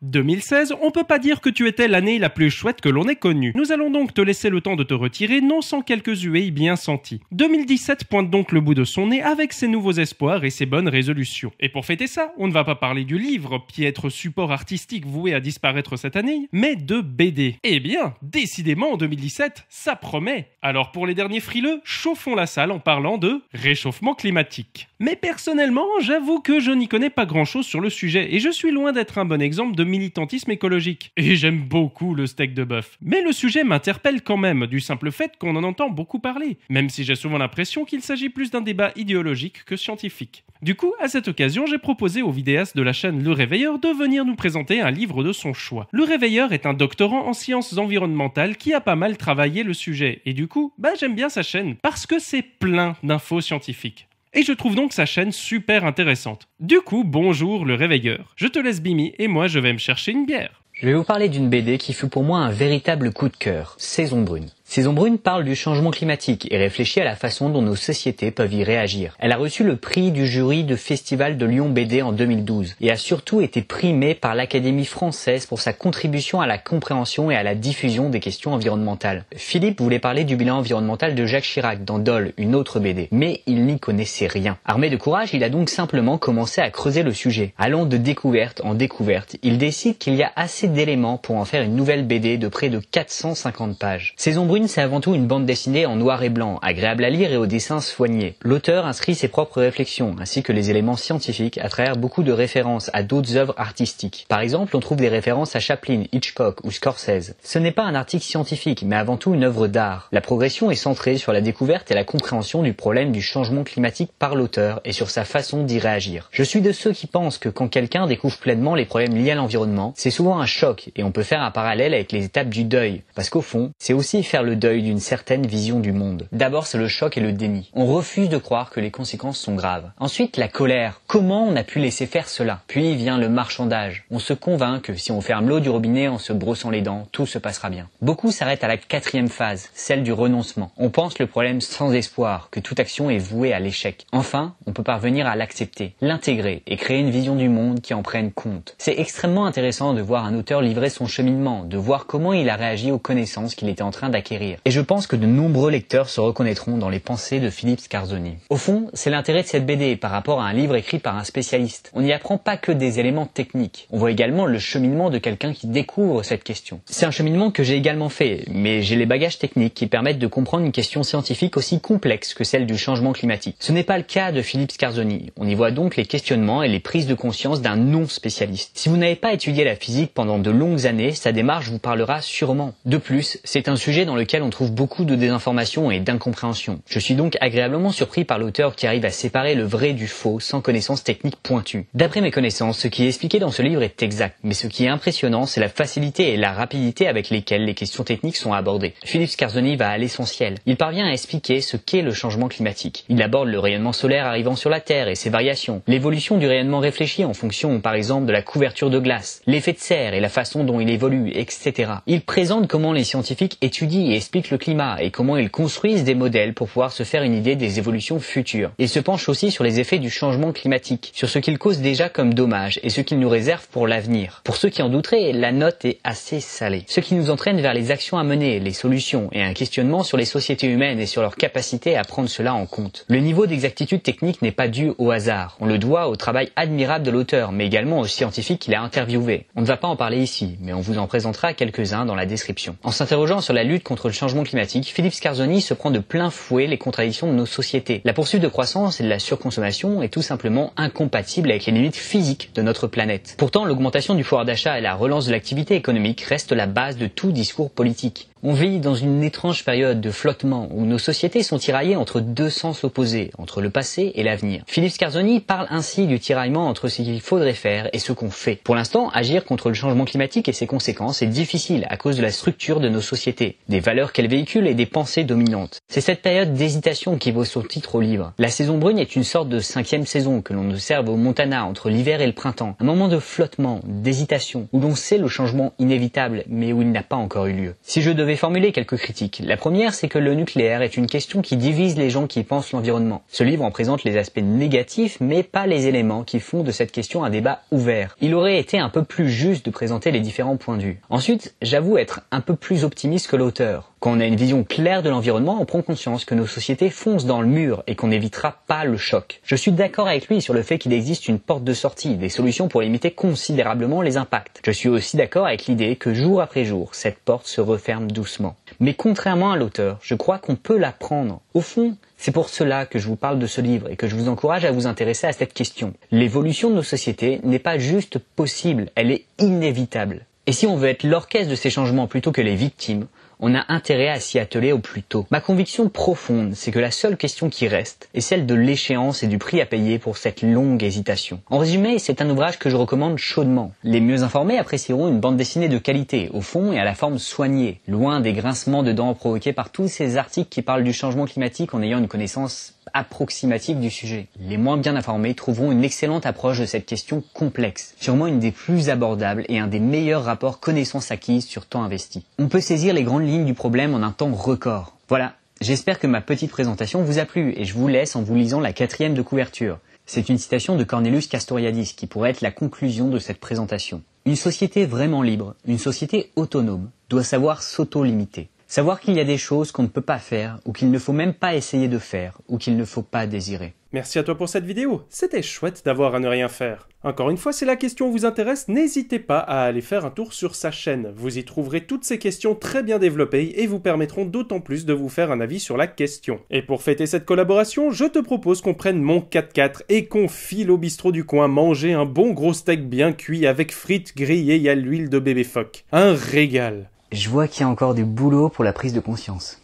2016, on peut pas dire que tu étais l'année la plus chouette que l'on ait connue. Nous allons donc te laisser le temps de te retirer, non sans quelques huées bien senties. 2017 pointe donc le bout de son nez avec ses nouveaux espoirs et ses bonnes résolutions. Et pour fêter ça, on ne va pas parler du livre, piètre support artistique voué à disparaître cette année, mais de BD. Eh bien, décidément en 2017, ça promet. Alors pour les derniers frileux, chauffons la salle en parlant de réchauffement climatique. Mais personnellement, j'avoue que je n'y connais pas grand-chose sur le sujet et je suis loin d'être un bon exemple de militantisme écologique. Et j'aime beaucoup le steak de bœuf. Mais le sujet m'interpelle quand même, du simple fait qu'on en entend beaucoup parler, même si j'ai souvent l'impression qu'il s'agit plus d'un débat idéologique que scientifique. Du coup, à cette occasion, j'ai proposé au vidéaste de la chaîne Le Réveilleur de venir nous présenter un livre de son choix. Le Réveilleur est un doctorant en sciences environnementales qui a pas mal travaillé le sujet, et du coup, j'aime bien sa chaîne, parce que c'est plein d'infos scientifiques. Et je trouve donc sa chaîne super intéressante. Du coup, bonjour Le Réveilleur. Je te laisse Bimi et moi je vais me chercher une bière. Je vais vous parler d'une BD qui fut pour moi un véritable coup de cœur, Saison Brune. Saison Brune parle du changement climatique et réfléchit à la façon dont nos sociétés peuvent y réagir. Elle a reçu le prix du jury de Festival de Lyon BD en 2012 et a surtout été primée par l'Académie française pour sa contribution à la compréhension et à la diffusion des questions environnementales. Philippe voulait parler du bilan environnemental de Jacques Chirac dans Dole, une autre BD, mais il n'y connaissait rien. Armé de courage, il a donc simplement commencé à creuser le sujet. Allant de découverte en découverte, il décide qu'il y a assez d'éléments pour en faire une nouvelle BD de près de 450 pages. Saison Brune, c'est avant tout une bande dessinée en noir et blanc, agréable à lire et au dessin soigné. L'auteur inscrit ses propres réflexions, ainsi que les éléments scientifiques à travers beaucoup de références à d'autres œuvres artistiques. Par exemple, on trouve des références à Chaplin, Hitchcock ou Scorsese. Ce n'est pas un article scientifique, mais avant tout une œuvre d'art. La progression est centrée sur la découverte et la compréhension du problème du changement climatique par l'auteur et sur sa façon d'y réagir. Je suis de ceux qui pensent que quand quelqu'un découvre pleinement les problèmes liés à l'environnement, c'est souvent un choc et on peut faire un parallèle avec les étapes du deuil, parce qu'au fond, c'est aussi faire le deuil d'une certaine vision du monde. D'abord, c'est le choc et le déni. On refuse de croire que les conséquences sont graves. Ensuite, la colère. Comment on a pu laisser faire cela? Puis vient le marchandage. On se convainc que si on ferme l'eau du robinet en se brossant les dents, tout se passera bien. Beaucoup s'arrêtent à la 4e phase, celle du renoncement. On pense le problème sans espoir, que toute action est vouée à l'échec. Enfin, on peut parvenir à l'accepter, l'intégrer et créer une vision du monde qui en prenne compte. C'est extrêmement intéressant de voir un auteur livrer son cheminement, de voir comment il a réagi aux connaissances qu'il était en train d'acquérir. Et je pense que de nombreux lecteurs se reconnaîtront dans les pensées de Philippe Scarzoni. Au fond, c'est l'intérêt de cette BD par rapport à un livre écrit par un spécialiste. On n'y apprend pas que des éléments techniques. On voit également le cheminement de quelqu'un qui découvre cette question. C'est un cheminement que j'ai également fait, mais j'ai les bagages techniques qui permettent de comprendre une question scientifique aussi complexe que celle du changement climatique. Ce n'est pas le cas de Philippe Scarzoni. On y voit donc les questionnements et les prises de conscience d'un non-spécialiste. Si vous n'avez pas étudié la physique pendant de longues années, sa démarche vous parlera sûrement. De plus, c'est un sujet dans lequel on trouve beaucoup de désinformation et d'incompréhension. Je suis donc agréablement surpris par l'auteur qui arrive à séparer le vrai du faux sans connaissances techniques pointues. D'après mes connaissances, ce qui est expliqué dans ce livre est exact, mais ce qui est impressionnant, c'est la facilité et la rapidité avec lesquelles les questions techniques sont abordées. Philippe Scarzoni va à l'essentiel. Il parvient à expliquer ce qu'est le changement climatique. Il aborde le rayonnement solaire arrivant sur la Terre et ses variations, l'évolution du rayonnement réfléchi en fonction, par exemple, de la couverture de glace, l'effet de serre et la façon dont il évolue, etc. Il présente comment les scientifiques étudient et expliquent le climat et comment ils construisent des modèles pour pouvoir se faire une idée des évolutions futures. Il se penche aussi sur les effets du changement climatique, sur ce qu'il cause déjà comme dommages et ce qu'il nous réserve pour l'avenir. Pour ceux qui en douteraient, la note est assez salée. Ce qui nous entraîne vers les actions à mener, les solutions et un questionnement sur les sociétés humaines et sur leur capacité à prendre cela en compte. Le niveau d'exactitude technique n'est pas dû au hasard. On le doit au travail admirable de l'auteur, mais également aux scientifiques qu'il a interviewés. On ne va pas en parler ici, mais on vous en présentera quelques-uns dans la description. En s'interrogeant sur la lutte contre le changement climatique, Philippe Scarzoni se prend de plein fouet les contradictions de nos sociétés. La poursuite de croissance et de la surconsommation est tout simplement incompatible avec les limites physiques de notre planète. Pourtant, l'augmentation du pouvoir d'achat et la relance de l'activité économique restent la base de tout discours politique. On vit dans une étrange période de flottement où nos sociétés sont tiraillées entre deux sens opposés, entre le passé et l'avenir. Philippe Scarzoni parle ainsi du tiraillement entre ce qu'il faudrait faire et ce qu'on fait. Pour l'instant, agir contre le changement climatique et ses conséquences est difficile à cause de la structure de nos sociétés, des valeurs qu'elles véhiculent et des pensées dominantes. C'est cette période d'hésitation qui vaut son titre au livre. La saison brune est une sorte de 5e saison que l'on observe au Montana entre l'hiver et le printemps. Un moment de flottement, d'hésitation, où l'on sait le changement inévitable mais où il n'a pas encore eu lieu. Si je devais vais formuler quelques critiques. La première, c'est que le nucléaire est une question qui divise les gens qui pensent l'environnement. Ce livre en présente les aspects négatifs, mais pas les éléments qui font de cette question un débat ouvert. Il aurait été un peu plus juste de présenter les différents points de vue. Ensuite, j'avoue être un peu plus optimiste que l'auteur. Quand on a une vision claire de l'environnement, on prend conscience que nos sociétés foncent dans le mur et qu'on n'évitera pas le choc. Je suis d'accord avec lui sur le fait qu'il existe une porte de sortie, des solutions pour limiter considérablement les impacts. Je suis aussi d'accord avec l'idée que jour après jour, cette porte se referme doucement. Mais contrairement à l'auteur, je crois qu'on peut la prendre. Au fond, c'est pour cela que je vous parle de ce livre et que je vous encourage à vous intéresser à cette question. L'évolution de nos sociétés n'est pas juste possible, elle est inévitable. Et si on veut être l'orchestre de ces changements plutôt que les victimes, on a intérêt à s'y atteler au plus tôt. Ma conviction profonde, c'est que la seule question qui reste est celle de l'échéance et du prix à payer pour cette longue hésitation. En résumé, c'est un ouvrage que je recommande chaudement. Les mieux informés apprécieront une bande dessinée de qualité, au fond et à la forme soignée, loin des grincements de dents provoqués par tous ces articles qui parlent du changement climatique en ayant une connaissance approximative du sujet. Les moins bien informés trouveront une excellente approche de cette question complexe, sûrement une des plus abordables et un des meilleurs rapports connaissances acquises sur temps investi. On peut saisir les grandes lignes du problème en un temps record. Voilà, j'espère que ma petite présentation vous a plu et je vous laisse en vous lisant la 4e de couverture. C'est une citation de Cornelius Castoriadis qui pourrait être la conclusion de cette présentation. Une société vraiment libre, une société autonome, doit savoir s'auto-limiter. Savoir qu'il y a des choses qu'on ne peut pas faire, ou qu'il ne faut même pas essayer de faire, ou qu'il ne faut pas désirer. Merci à toi pour cette vidéo, c'était chouette d'avoir à ne rien faire. Encore une fois, si la question vous intéresse, n'hésitez pas à aller faire un tour sur sa chaîne. Vous y trouverez toutes ces questions très bien développées et vous permettront d'autant plus de vous faire un avis sur la question. Et pour fêter cette collaboration, je te propose qu'on prenne mon 4x4 et qu'on file au bistrot du coin manger un bon gros steak bien cuit avec frites grillées à l'huile de bébé phoque. Un régal. Je vois qu'il y a encore du boulot pour la prise de conscience.